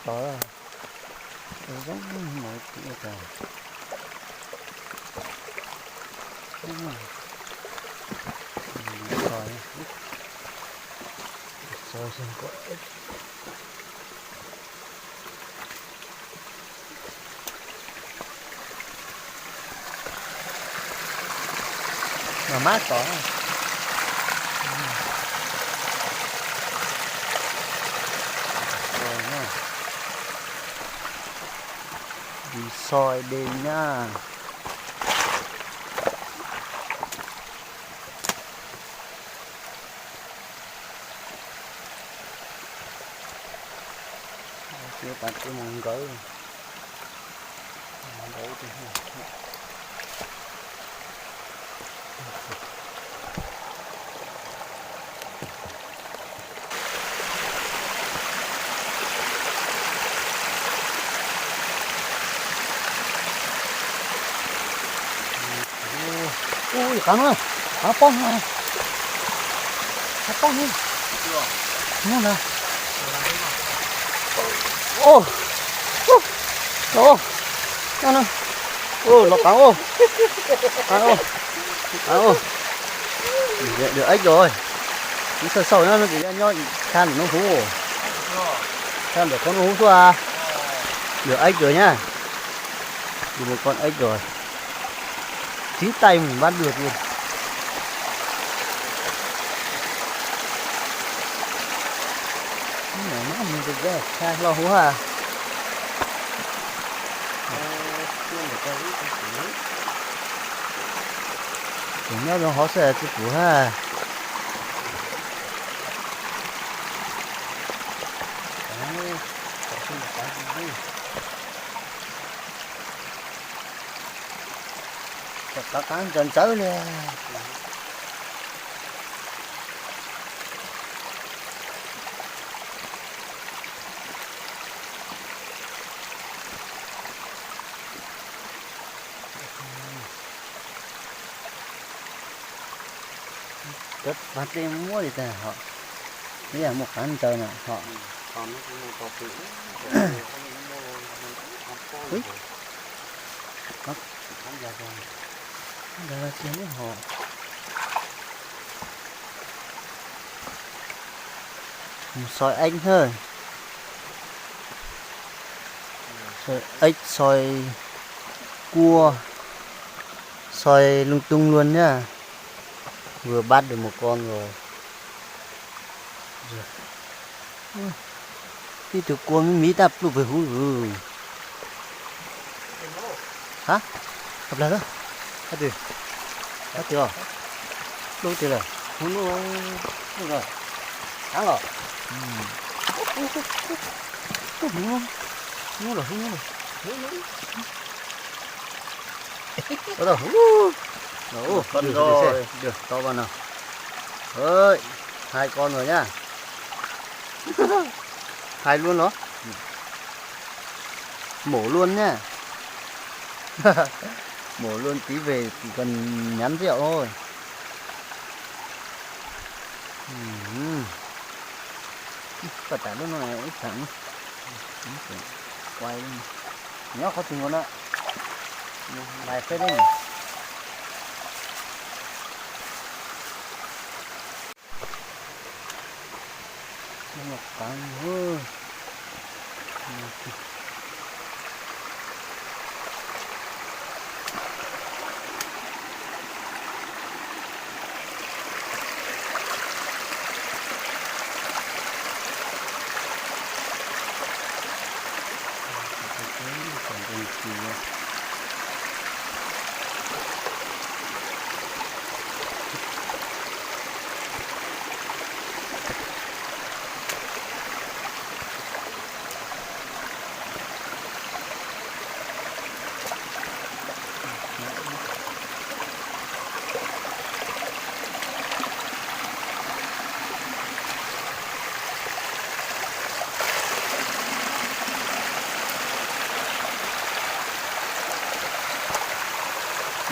Có à, giống mọi cái cả. Đúng rồi. Rồi, rồi xem có ít. Mà mát có. Rồi nha. Đi soi đêm nha. Chưa bắt cái mông gấu. Gấu thì ui cắn rồi, cá bông này, cá bông đi, ngon này, ô, ô, ngon này, ô, nó cắn ô, được ếch rồi, nó sờ sầu nó chỉ nhoi, than để nó hú, than để con hú xuống à, được ếch rồi nhá, được một con ếch rồi. Chính tay mình bắt được luôn. Nó mình được ra, khai lo hú à. Chúng nhau nó họ sẽ cái củ ha. Các cán chân tới nè. Rất bắt đêm mua thì họ. Đây là một cán trời nè họ. Còn nó cũng có tự. Ui. Đó. Đây là tiếng của họ. Soi anh thôi. Soi ếch, soi cua, soi lung tung luôn nhá. Vừa bắt được một con rồi. Thì từ cua mới mí đập luôn về hú. Hả? Gặp lại đó. Hả từ? Hả từ rồi? Đâu từ rồi? Hú rồi. Thắng rồi. Hú rồi. Bắt đầu hú. Ồ, con rồi. Được, to con nào. Ơi, 2 con rồi nhá. 2 luôn đó. Mổ luôn nhá. Mổ luôn tí về chỉ cần nhắn rượu thôi. Cả tả luôn này ít thẳng. Quay luôn. Nhớ có từng con đó. Bài phết đấy nhỉ. Nó cắn hơn.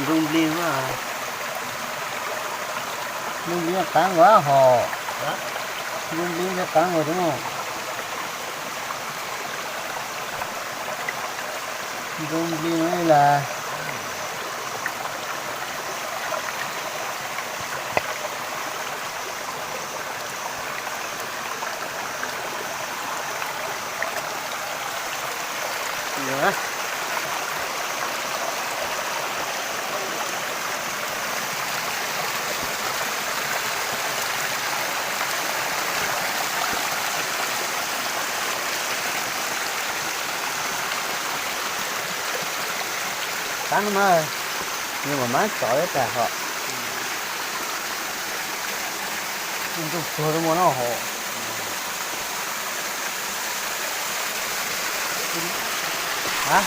Rung liên quá à. Rung liên cắn quá hồ. Rung liên nó cắn rồi đúng không? Dùng đi nói là nữa sáng mà nhưng mà má chọi cả họ nhưng tôi vừa nó muốn nó họ hả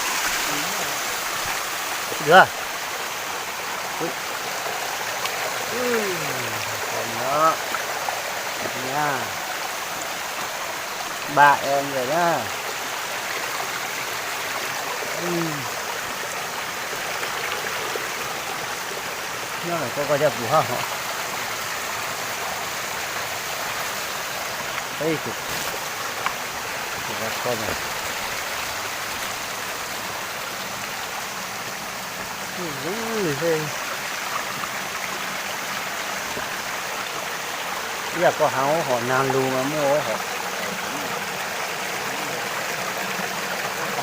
được còn nữa nha ba em rồi đó nó là có đẹp đủ ha họ đây thì con này thế giờ có háo họ nàn luôn mà mua họ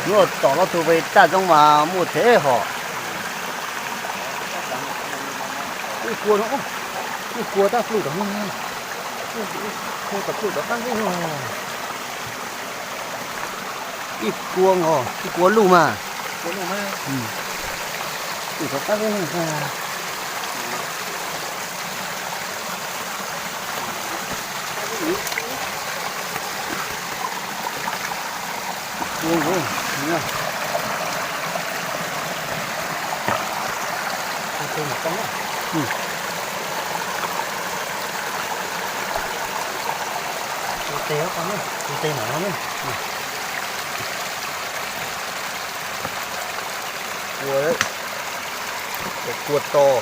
mua tỏ nó tụi về ta trong mà mua thế họ cái cua nó cái cua ta phun cả luôn nha cua tập phun cả các cái rồi cái cua ngò cái cua lù mà chỉ có các cái này cua cua nha cua một con tê con nữa, tê nó nữa, cua đấy, cái cua to,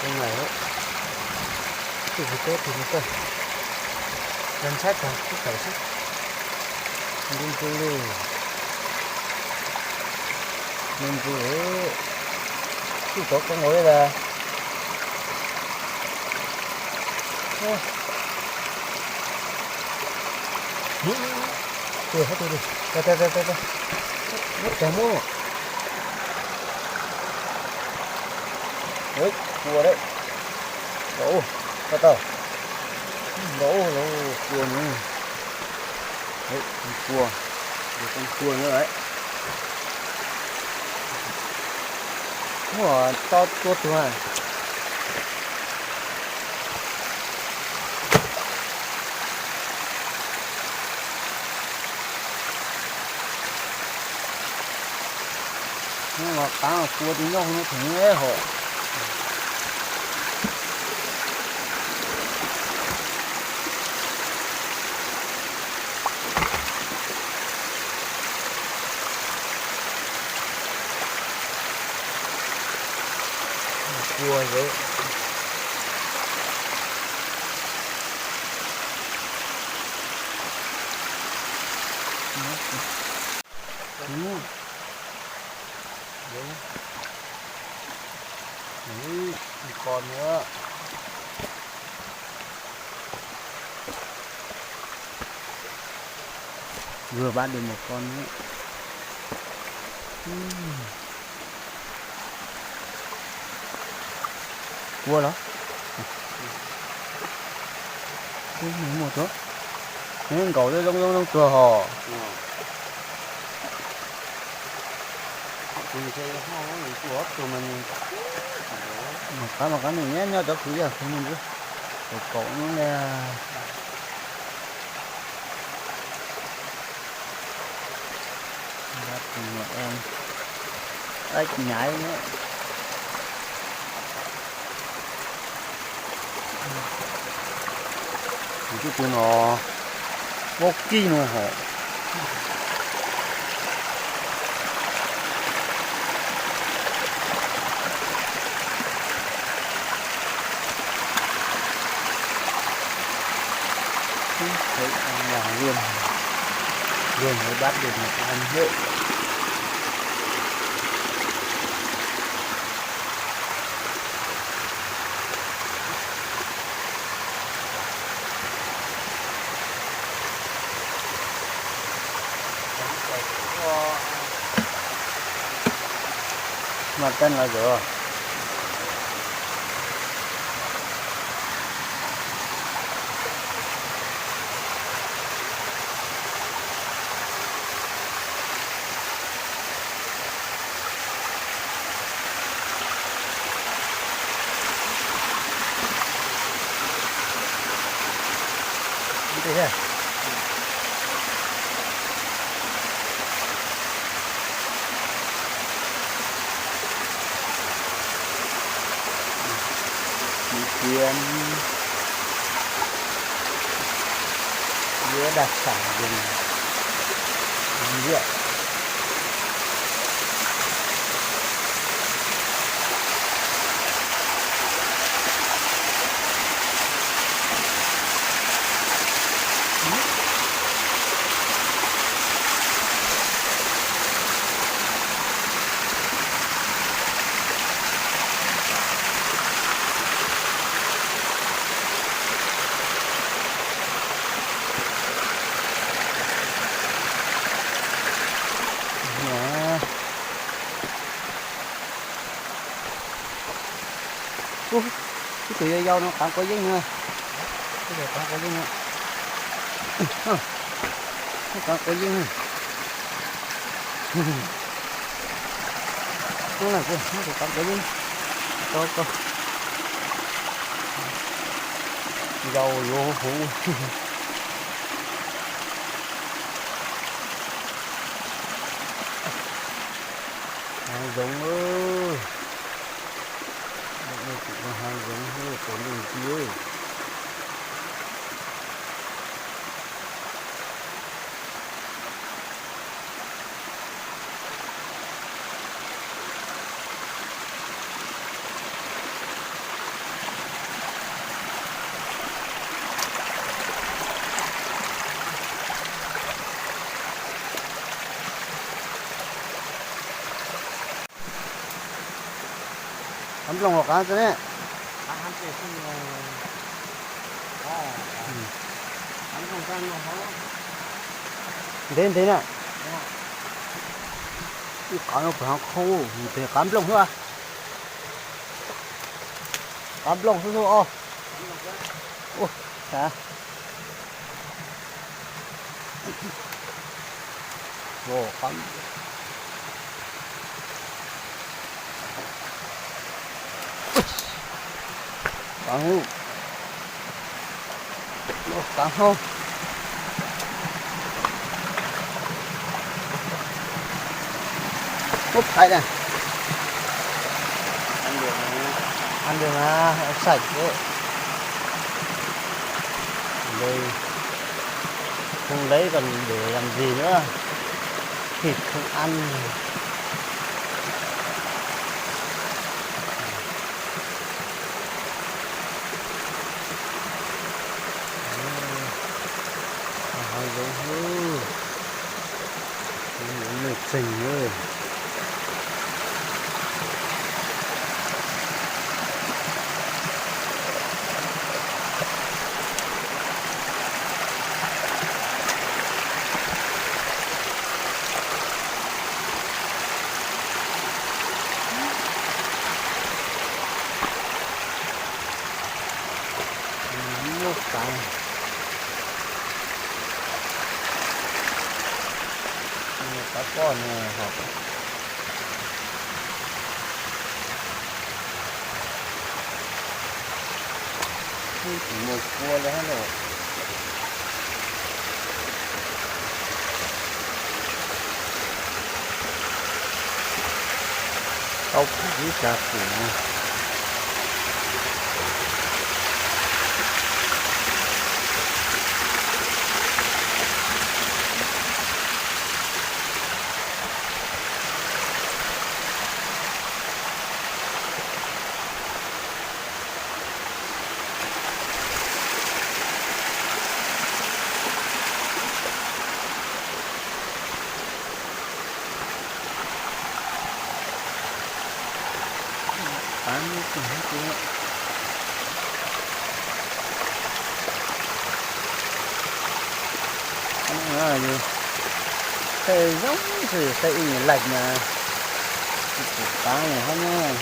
cái này đấy, thì tốt thì tốt, lên sách rồi, cứ phải sách, lên cua đi, lên cua đấy, cứ tốt có ngồi là. Hết rồi đi. Đây. Mất chả mua. Đấy, cua đấy. Đổ, bắt đầu. Đổ cua nữa. Đấy, con cua nữa đấy. Ủa, to tuột rồi. nhưng mà cá là cua thì nó không thủng nghe họ cua vậy một con nữa vừa bắt được một con nữa cua đó một đó nên cậu đây lông cờ hò thì cái hoa của tụi mình mà cái này nhé nhau đó cứ giờ không mình cứ cậu nó nghe bắt cùng em ấy nhảy nữa cái tụi nó bốc chi nó họ thấy ăn là luôn mới bắt được một con hết mặt chân là rồi như thế chuyên dứa đặc sản rừng rượu cái tụi dâu nó khoảng có giấy nữa cái này khoảng có giấy nữa nó khoảng có giấy nữa nó là cái nó khoảng có giấy có dâu vô hũ hàng giống ơi hàng giống hơi của mình kia ấm lòng hoặc ăn thế này ăn thì không ăn không ăn nó khó đến thế nào cái cá nó phải khô thì cắm lông thôi à cắm lông thôi thôi ô hả ô cắm cắm hú nó cắm không hút thấy nè ăn được mà sạch đấy đây không lấy còn để làm gì nữa thịt không ăn hơi giống hư những lịch trình ơi một cái cá con này học chỉ một cua nữa rồi ốc với cà phê bán cái hết kia nó là gì thầy giống thì thầy lạch mà Tán này hết nha.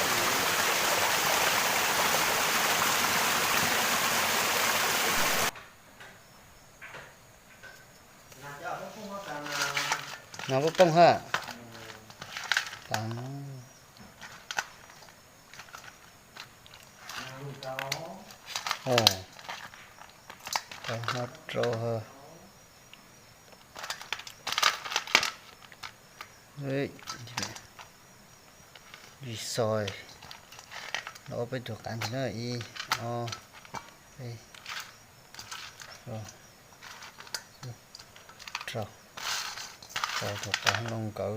Nó có công hả? Tán. Ồ. Tán hết rồi hả? Đấy. Đi soi. Nó phải được ăn thì nó y. Đây. Rồi. Rồi. Rồi thuộc cả lông cỡ